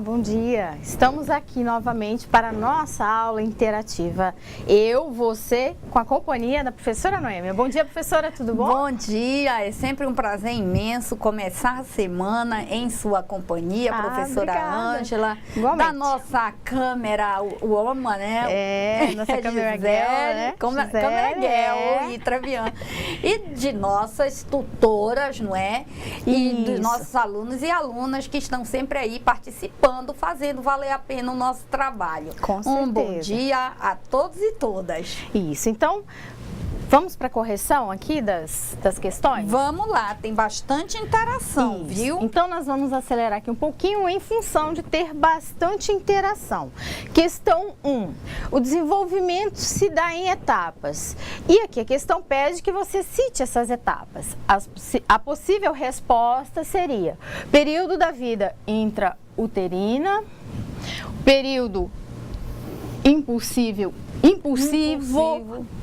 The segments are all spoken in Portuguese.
bom dia. Estamos aqui novamente para a nossa aula interativa. Eu, você, com a companhia da professora Noêmia. Bom dia, professora, tudo bom? Bom dia, é sempre um prazer imenso começar a semana em sua companhia, professora Ângela. Da nossa câmera, o Oma, né? Nossa câmera Guel, né? Câmera Guel e Travian. E de nossas tutoras, não é? E dos nossos alunos e alunas que estão sempre aí participando, fazendo valer a pena o nosso trabalho. Com certeza. Um bom dia a todos e todas. Isso, então vamos para a correção aqui das questões? Vamos lá, tem bastante interação, viu? Então nós vamos acelerar aqui um pouquinho em função de ter bastante interação. Questão 1. O desenvolvimento se dá em etapas. E aqui a questão pede que você cite essas etapas. A possível resposta seria: período da vida intrauterina, período impulsivo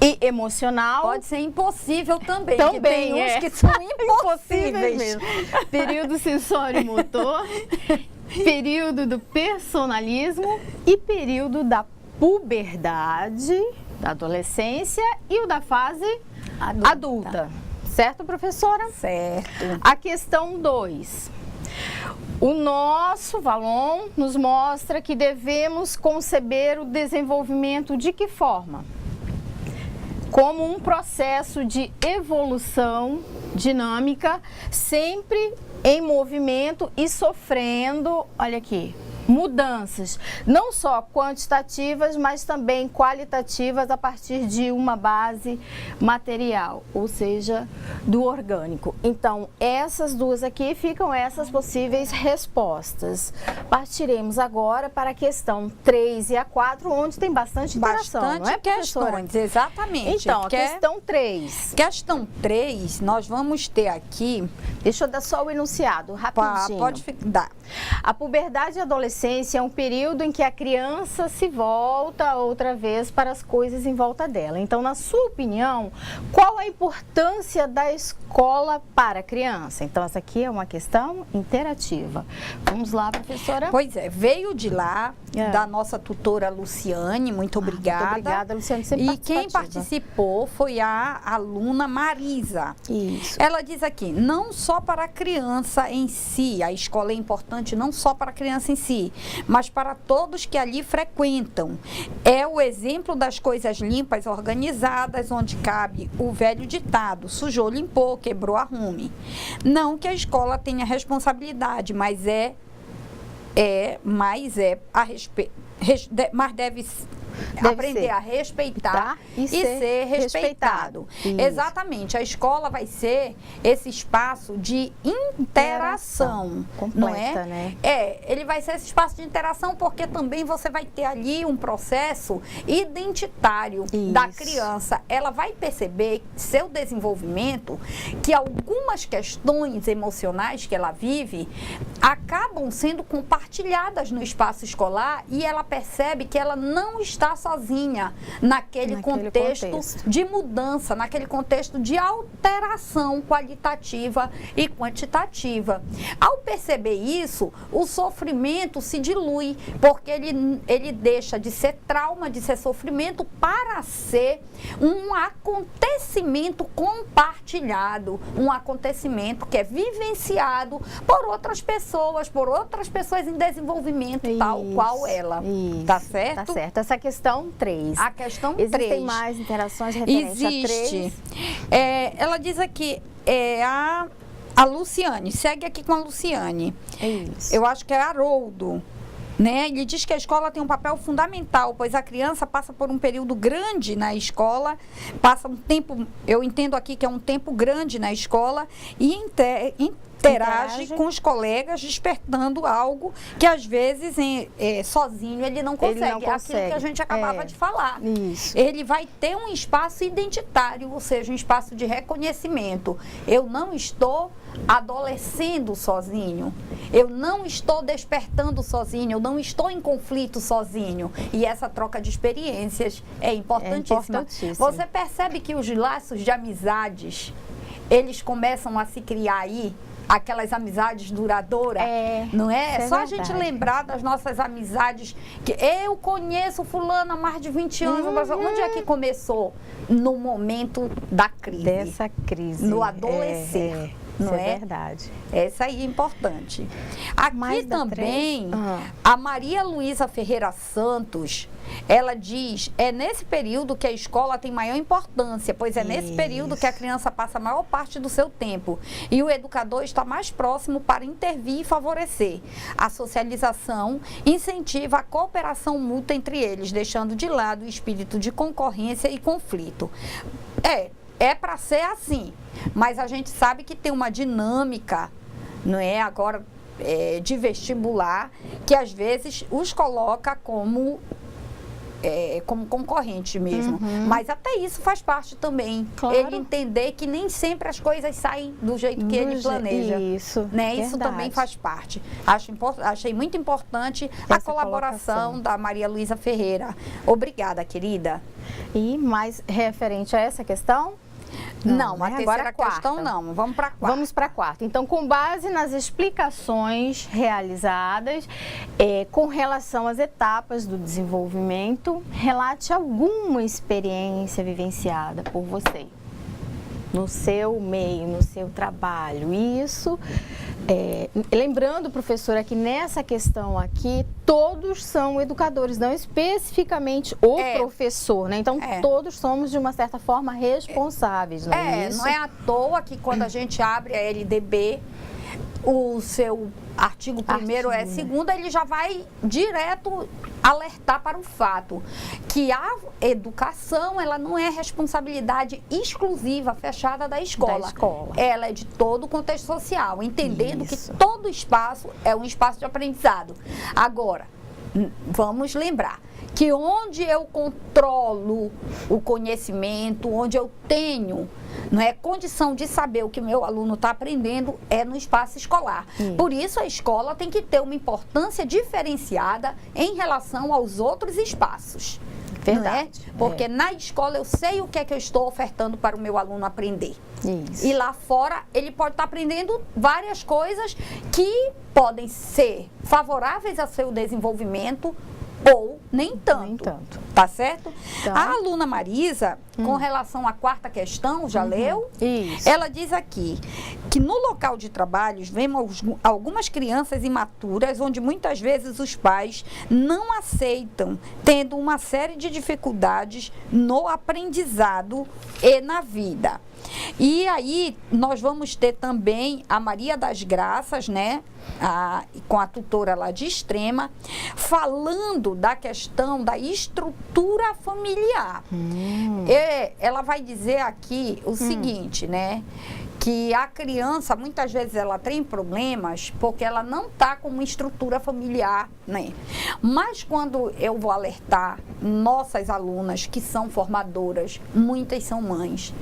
e emocional. Pode ser impossível também. Também tem uns que são impossíveis mesmo. Período sensório-motor, período do personalismo e período da puberdade, da adolescência e o da fase adulta. Certo, professora? Certo. A questão 2. O nosso Valon nos mostra que devemos conceber o desenvolvimento de que forma? Como um processo de evolução dinâmica, sempre em movimento e sofrendo, olha aqui, mudanças, não só quantitativas, mas também qualitativas a partir de uma base material, ou seja, do orgânico. Então, essas duas aqui ficam essas possíveis respostas. Partiremos agora para a questão 3 e a 4, onde tem bastante interação, bastante, não é, questões, exatamente. Então, a questão 3. Questão 3, nós vamos ter aqui... Deixa eu dar só o enunciado, rapidinho. Pode dar. A puberdade e a adolescência é um período em que a criança se volta outra vez para as coisas em volta dela. Então, na sua opinião, qual a importância da escola para a criança? Então, essa aqui é uma questão interativa. Vamos lá, professora. Pois é, veio de lá, da nossa tutora Luciane, muito obrigada. Muito obrigada, Luciane, sempre E quem participou foi a aluna Marisa. Isso. Ela diz aqui, não só para a criança em si, a escola é importante não só para a criança em si, mas para todos que ali frequentam. É o exemplo das coisas limpas, organizadas, onde cabe o velho ditado, sujou, limpou, quebrou, arrume. Não que a escola tenha responsabilidade, mas deve aprender a respeitar e ser respeitado. Exatamente. A escola vai ser esse espaço de interação completa, não é? Ele vai ser esse espaço de interação porque também você vai ter ali um processo identitário da criança. Ela vai perceber seu desenvolvimento, que algumas questões emocionais que ela vive acabam sendo compartilhadas no espaço escolar e ela percebe que ela não está sozinha naquele contexto de mudança, naquele contexto de alteração qualitativa e quantitativa. Ao perceber isso, o sofrimento se dilui, porque ele deixa de ser trauma, de ser sofrimento, para ser um acontecimento compartilhado, um acontecimento que é vivenciado por outras pessoas em desenvolvimento, tal qual ela. Tá certo? Tá certo. Essa questão 3. A questão 3. Existem mais interações referentes a 3? Ela diz aqui, a Luciane, segue aqui com a Luciane. Isso. Eu acho que é Haroldo. Ele diz que a escola tem um papel fundamental, pois a criança passa por um período grande na escola, passa um tempo, eu entendo aqui que é um tempo grande na escola, e interage com os colegas, despertando algo que às vezes sozinho ele não consegue. É aquilo que a gente acabava de falar. Isso. Ele vai ter um espaço identitário, ou seja, um espaço de reconhecimento. Eu não estou adolescendo sozinho, eu não estou despertando sozinho, eu não estou em conflito sozinho. E essa troca de experiências é importantíssima. Você percebe que os laços de amizades, eles começam a se criar aí aquelas amizades duradouras, não é? É só a gente verdade. lembrar das nossas amizades, que eu conheço fulano há mais de 20 anos, mas onde é que começou? No momento da crise. Dessa crise. No adolescer. Não isso é? é verdade. Essa aí é importante. Aqui Mais da também, 3? a Maria Luísa Ferreira Santos, ela diz, é nesse período que a escola tem maior importância, pois é nesse período que a criança passa a maior parte do seu tempo e o educador está mais próximo para intervir e favorecer. A socialização incentiva a cooperação mútua entre eles, deixando de lado o espírito de concorrência e conflito. É para ser assim, mas a gente sabe que tem uma dinâmica, não é? Agora, de vestibular, que às vezes os coloca como concorrente mesmo. Mas até isso faz parte também. Claro. Ele entender que nem sempre as coisas saem do jeito que ele planeja. Isso, né? Isso também faz parte. Achei muito importante a colaboração da Maria Luísa Ferreira. Obrigada, querida. E mais referente a essa questão? Não, a né? terceira Agora a questão quarta. não. Vamos para a quarta. Vamos para a quarta. Então, com base nas explicações realizadas com relação às etapas do desenvolvimento, relate alguma experiência vivenciada por você no seu meio, no seu trabalho. Isso, lembrando, professora, que nessa questão aqui, todos são educadores, não especificamente o professor, né? Então, todos somos, de uma certa forma, responsáveis, não é isso? Não é à toa que quando a gente abre a LDB, o seu artigo 1º é 2º, ele já vai direto alertar para o fato que a educação, ela não é responsabilidade exclusiva, fechada da escola. Ela é de todo o contexto social, entendendo que todo espaço é um espaço de aprendizado. Agora, vamos lembrar que onde eu controlo o conhecimento, onde eu tenho condição de saber o que meu aluno está aprendendo, é no espaço escolar. Por isso, a escola tem que ter uma importância diferenciada em relação aos outros espaços. Verdade. Porque na escola eu sei o que é que eu estou ofertando para o meu aluno aprender. Isso. E lá fora ele pode estar aprendendo várias coisas que podem ser favoráveis ao seu desenvolvimento ou nem tanto. Tá certo? Então, a aluna Marisa, com relação à quarta questão, já leu? Isso. Ela diz aqui que no local de trabalhos vemos algumas crianças imaturas, onde muitas vezes os pais não aceitam, tendo uma série de dificuldades no aprendizado e na vida. E aí nós vamos ter também a Maria das Graças, né? Com a tutora lá de Extrema, falando da questão da estrutura familiar. Ela vai dizer aqui o seguinte, né? Que a criança, muitas vezes, ela tem problemas porque ela não está com uma estrutura familiar, né? Mas quando eu vou alertar nossas alunas que são formadoras, muitas são mães,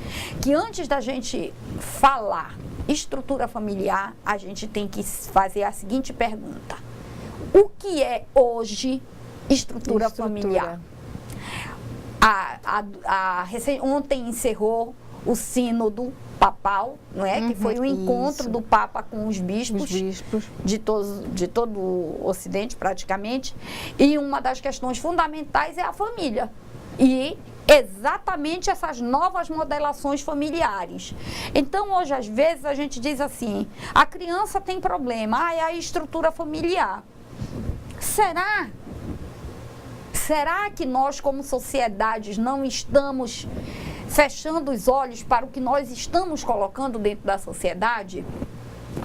que antes da gente falar estrutura familiar, a gente tem que fazer a seguinte pergunta: o que é hoje estrutura familiar? Ontem encerrou o sínodo papal, não é? Que foi o encontro do Papa com os bispos de todo o Ocidente, praticamente. E uma das questões fundamentais é a família. E exatamente essas novas modelações familiares. Então, hoje, às vezes, a gente diz assim: a criança tem problema, é a estrutura familiar. Será que nós, como sociedades, não estamos fechando os olhos para o que nós estamos colocando dentro da sociedade?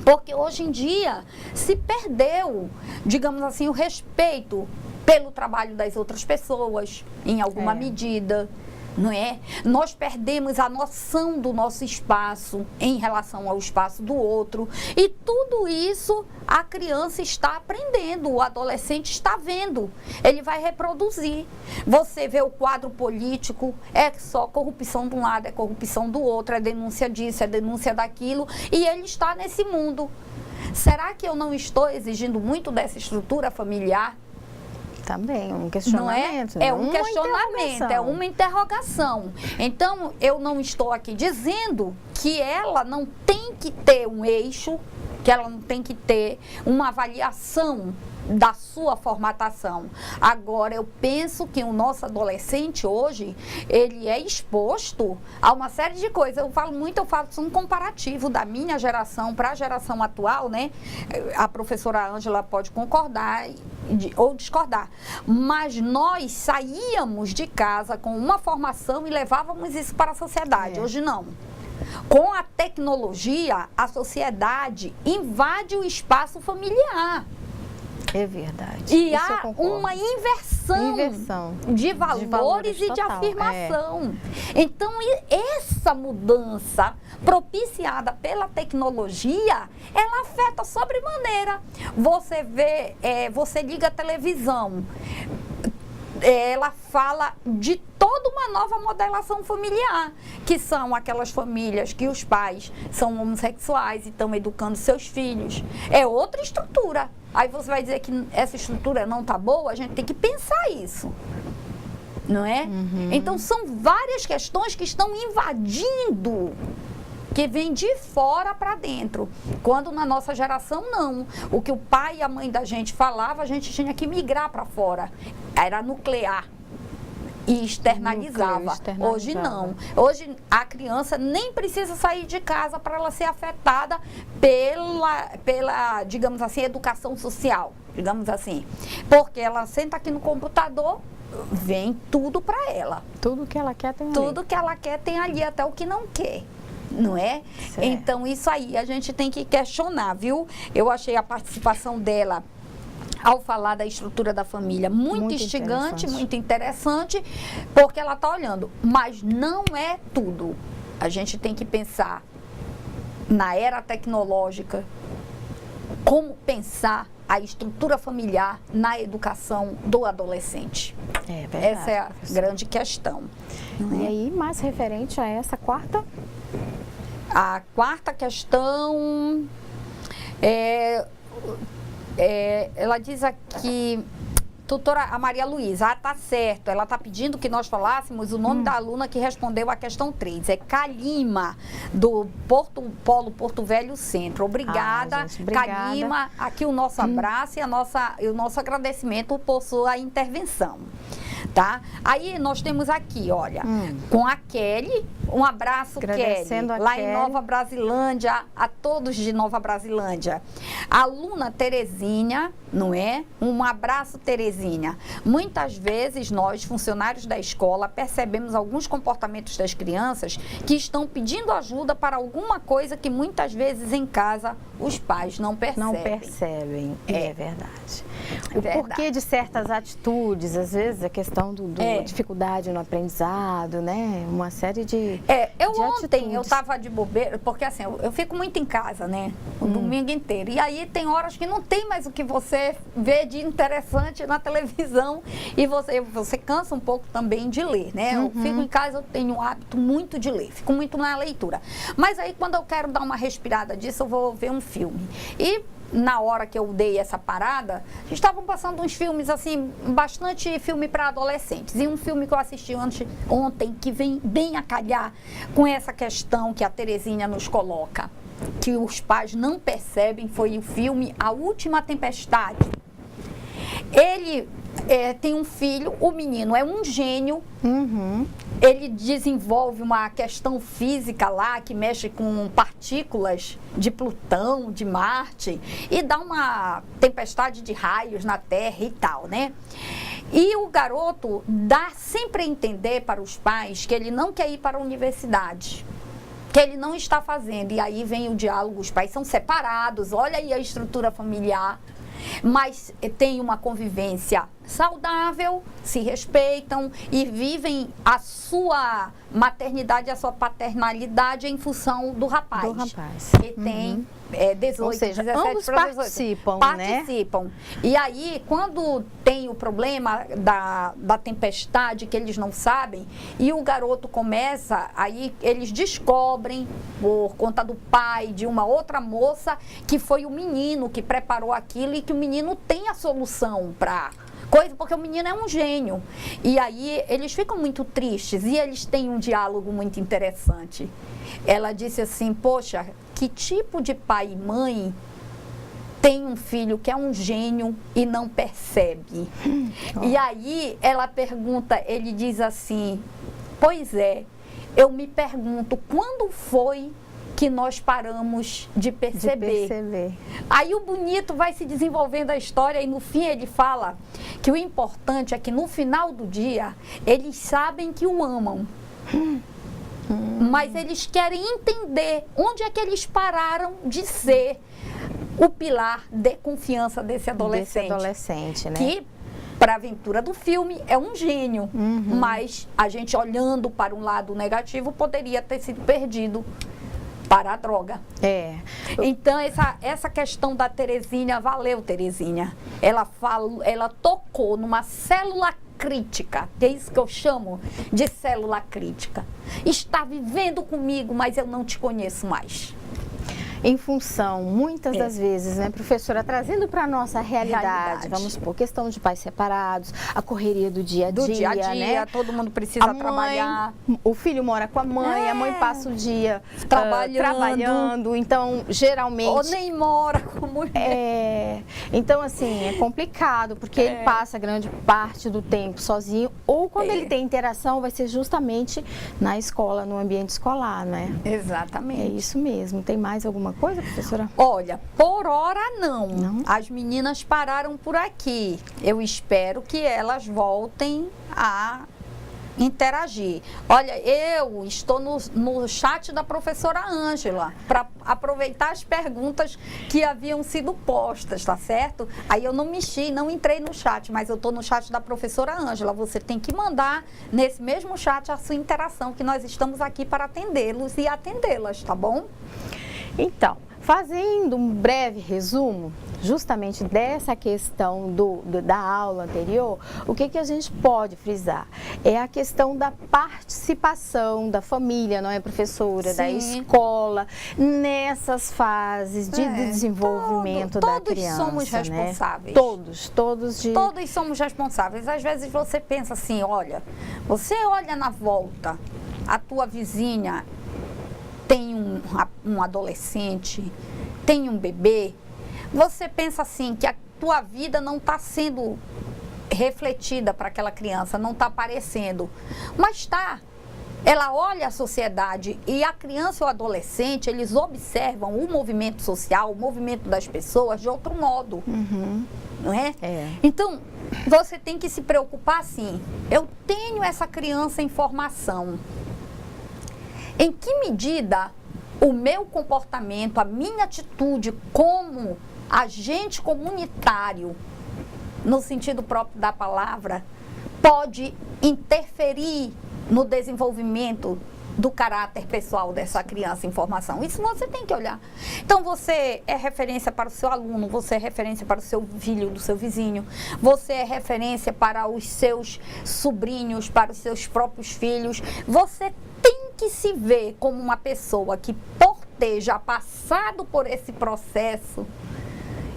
Porque hoje em dia se perdeu, digamos assim, o respeito pelo trabalho das outras pessoas, em alguma medida, não é? Nós perdemos a noção do nosso espaço em relação ao espaço do outro, e tudo isso a criança está aprendendo, o adolescente está vendo, ele vai reproduzir. Você vê o quadro político, é só corrupção de um lado, é corrupção do outro, é denúncia disso, é denúncia daquilo, e ele está nesse mundo. Será que eu não estou exigindo muito dessa estrutura familiar? Também, um questionamento. Não é? É um questionamento, é uma interrogação. Então, eu não estou aqui dizendo que ela não tem que ter um eixo que ela não tem que ter uma avaliação da sua formatação. Agora, eu penso que o nosso adolescente hoje, ele é exposto a uma série de coisas. Eu faço um comparativo da minha geração para a geração atual, né? A professora Ângela pode concordar ou discordar, mas nós saíamos de casa com uma formação e levávamos isso para a sociedade. Hoje não. Com a tecnologia, a sociedade invade o espaço familiar. É verdade. E há uma inversão de valores e de total. afirmação. Então, essa mudança propiciada pela tecnologia, ela afeta sobremaneira. Você vê, você liga a televisão, ela fala de toda uma nova modelação familiar, que são aquelas famílias que os pais são homossexuais e estão educando seus filhos. É outra estrutura. Aí você vai dizer que essa estrutura não está boa, a gente tem que pensar isso. Não é? Então, são várias questões que estão invadindo, que vem de fora para dentro. Quando na nossa geração, não. O que o pai e a mãe da gente falava, a gente tinha que migrar para fora. Era nuclear. E externalizava. Hoje não. Hoje a criança nem precisa sair de casa para ela ser afetada pela, digamos assim, educação social. Digamos assim. Porque ela senta aqui no computador, vem tudo para ela. Tudo que ela quer tem ali. Tudo que ela quer tem ali, até o que não quer. Não é? Certo. Então, isso aí a gente tem que questionar, viu? Eu achei a participação dela, ao falar da estrutura da família, muito instigante, muito interessante, porque ela está olhando. Mas não é tudo. A gente tem que pensar na era tecnológica, como pensar a estrutura familiar na educação do adolescente. É verdade, essa é a professora. grande questão. E aí, mais referente a essa quarta? A quarta questão ela diz aqui, tutora a Maria Luísa, tá certo, ela tá pedindo que nós falássemos o nome da aluna que respondeu a questão 3, é Kalima, do Polo Porto Velho Centro. Obrigada, gente, obrigada. Kalima, aqui o nosso abraço e o nosso agradecimento por sua intervenção. Tá? Aí nós temos aqui, olha, com a Kelly, um abraço, Kelly, lá em Nova Brasilândia, a todos de Nova Brasilândia. A aluna Terezinha, não é? Um abraço, Terezinha. Muitas vezes nós, funcionários da escola, percebemos alguns comportamentos das crianças que estão pedindo ajuda para alguma coisa que muitas vezes em casa os pais não percebem. Não percebem, é verdade. O verdade. porquê de certas atitudes, às vezes a questão da dificuldade no aprendizado, né? Uma série de ontem eu estava de bobeira, porque assim, eu fico muito em casa, né? O domingo inteiro. E aí tem horas que não tem mais o que você vê de interessante na televisão e você cansa um pouco também de ler, né? Eu fico em casa, eu tenho um hábito muito de ler, fico muito na leitura. Mas aí quando eu quero dar uma respirada disso, eu vou ver um filme. E na hora que eu dei essa parada, estavam passando uns filmes assim, bastante filme para adolescentes. E um filme que eu assisti ontem, que vem bem a calhar com essa questão que a Terezinha nos coloca, que os pais não percebem, foi o filme A Última Tempestade. Ele tem um filho, o menino é um gênio, ele desenvolve uma questão física lá que mexe com partículas de Plutão, de Marte, e dá uma tempestade de raios na Terra e tal, né? E o garoto dá sempre a entender para os pais que ele não quer ir para a universidade, que ele não está fazendo. E aí vem o diálogo, os pais são separados, olha aí a estrutura familiar, mas tem uma convivência saudável, se respeitam e vivem a sua maternidade, a sua paternalidade em função do rapaz. Que tem 18, ou seja, 17 ambos para 18. participam, Participam. Né? E aí, quando tem o problema da tempestade, que eles não sabem, e o garoto começa, aí eles descobrem, por conta do pai, de uma outra moça, que foi o menino que preparou aquilo e que o menino tem a solução para coisa, porque o menino é um gênio. E aí eles ficam muito tristes e eles têm um diálogo muito interessante. Ela disse assim, poxa, que tipo de pai e mãe tem um filho que é um gênio e não percebe. E aí ela pergunta, ele diz assim, pois é, eu me pergunto, quando foi que nós paramos de perceber? Aí o bonito vai se desenvolvendo a história e no fim ele fala que o importante é que no final do dia eles sabem que o amam. Mas eles querem entender onde é que eles pararam de ser o pilar de confiança desse adolescente, né? Que, para a aventura do filme, é um gênio, mas a gente olhando para um lado negativo poderia ter sido perdido para a droga. Então essa questão da Terezinha, valeu Terezinha, ela tocou numa célula crítica, que é isso que eu chamo de célula crítica. Está vivendo comigo, mas eu não te conheço mais. Em função, muitas das vezes, né, professora, trazendo para a nossa realidade, vamos supor, questão de pais separados, a correria do dia a dia, né? Todo mundo precisa trabalhar. O filho mora com a mãe, a mãe passa o dia trabalhando, então, geralmente... Ou nem mora com mulher. Então, assim, é complicado, porque ele passa grande parte do tempo sozinho, ou quando ele tem interação, vai ser justamente na escola, no ambiente escolar, né? Exatamente. É isso mesmo. Tem mais alguma coisa, professora? Olha, por hora não. As meninas pararam por aqui. Eu espero que elas voltem a interagir. Olha, eu estou no chat da professora Ângela para aproveitar as perguntas que haviam sido postas, tá certo? Aí eu não mexi, não entrei no chat, mas eu estou no chat da professora Ângela. Você tem que mandar nesse mesmo chat a sua interação, que nós estamos aqui para atendê-los e atendê-las, tá bom? Então, fazendo um breve resumo, justamente dessa questão da aula anterior, o que a gente pode frisar? É a questão da participação da família, não é, professora? Sim. Da escola, nessas fases de desenvolvimento da criança. Todos somos responsáveis. Né? Todos somos responsáveis. Às vezes você pensa assim, olha, você olha na volta, a tua vizinha tem um adolescente, tem um bebê, você pensa assim, que a tua vida não está sendo refletida para aquela criança, não está aparecendo, mas está. Ela olha a sociedade e a criança ou o adolescente, eles observam o movimento social, o movimento das pessoas de outro modo, não é? Então, você tem que se preocupar assim, eu tenho essa criança em formação. Em que medida o meu comportamento, a minha atitude como agente comunitário, no sentido próprio da palavra, pode interferir no desenvolvimento do caráter pessoal dessa criança em formação? Isso você tem que olhar. Então, você é referência para o seu aluno, você é referência para o seu filho, do seu vizinho, você é referência para os seus sobrinhos, para os seus próprios filhos. Você tem que se ver como uma pessoa que, por ter já passado por esse processo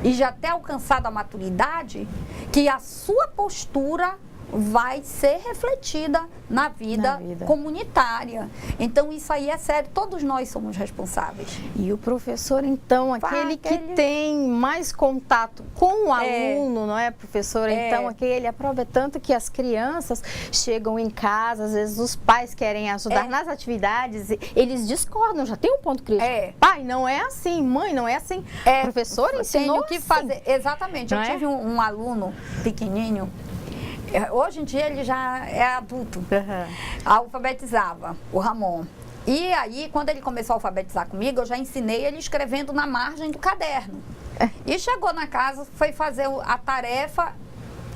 e já ter alcançado a maturidade, que a sua postura vai ser refletida na vida comunitária. Então, isso aí é sério, todos nós somos responsáveis. E o professor, então, aquele que tem mais contato com o aluno, não é, professora? Então, aquele aprova tanto que as crianças chegam em casa, às vezes os pais querem ajudar nas atividades, eles discordam, já tem um ponto crítico. Pai, não é assim, mãe, não é assim. Professor ensinou que fazer. Exatamente, eu tive um aluno pequenininho. Hoje em dia ele já é adulto, alfabetizava, o Ramon. E aí, quando ele começou a alfabetizar comigo, eu já ensinei ele escrevendo na margem do caderno. E chegou na casa, foi fazer a tarefa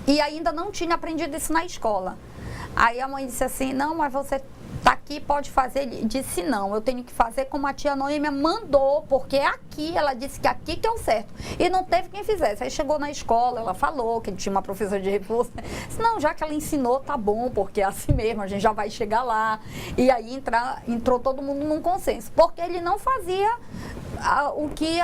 e ainda não tinha aprendido isso na escola. Aí a mãe disse assim, não, mas você tá aqui, pode fazer. Ele disse, não, eu tenho que fazer como a tia Noêmia mandou, porque é aqui, ela disse que aqui que é o certo. E não teve quem fizesse. Aí chegou na escola, ela falou que ele tinha uma professora de reforço. Disse, não, já que ela ensinou, tá bom, porque é assim mesmo, a gente já vai chegar lá. E aí entrou todo mundo num consenso, porque ele não fazia o que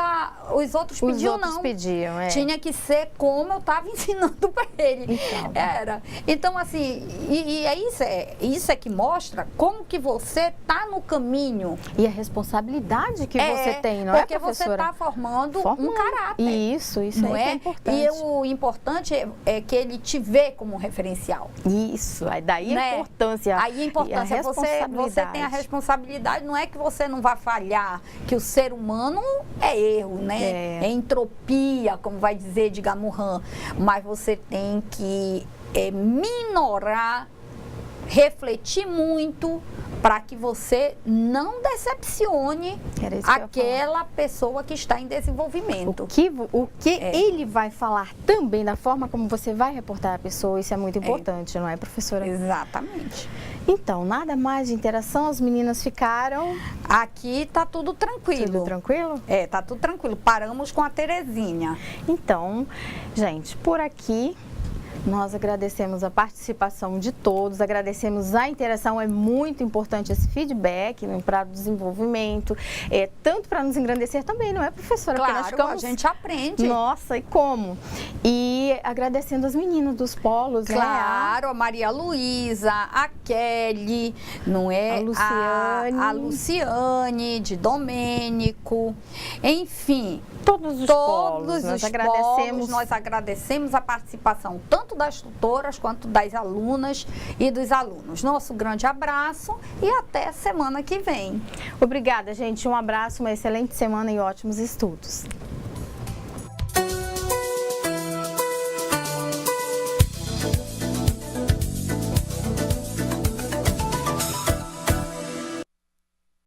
os outros pediam, não. Pediam, é. Tinha que ser como eu estava ensinando para ele. Então. Era. Então, assim, isso é que mostra como que você está no caminho. E a responsabilidade que você tem, não é, porque você professora? está formando um caráter. Isso não aí é? que é importante. E o importante é que ele te vê como referencial. Isso, daí a importância. Aí a importância, você tem a responsabilidade, não é que você não vai falhar, que o ser humano é erro, né? É entropia, como vai dizer Edgar Morin, mas você tem que minorar, refletir muito para que você não decepcione aquela pessoa que está em desenvolvimento. O que ele vai falar também da forma como você vai reportar a pessoa, isso é muito importante, não é, professora? Exatamente. Então, nada mais de interação, as meninas ficaram... Aqui tá tudo tranquilo. Tudo tranquilo? Tá tudo tranquilo. Paramos com a Terezinha. Então, gente, por aqui... Nós agradecemos a participação de todos, agradecemos a interação, é muito importante esse feedback para o desenvolvimento, tanto para nos engrandecer também, não é, professora? Claro, porque nós ficamos... a gente aprende. Nossa, e como? E agradecendo as meninas dos polos, claro, a Maria Luísa, a Kelly, não é? A Luciane, de Domênico, enfim... Todos os polos, nós agradecemos a participação tanto das tutoras quanto das alunas e dos alunos. Nosso grande abraço e até semana que vem. Obrigada, gente. Um abraço, uma excelente semana e ótimos estudos.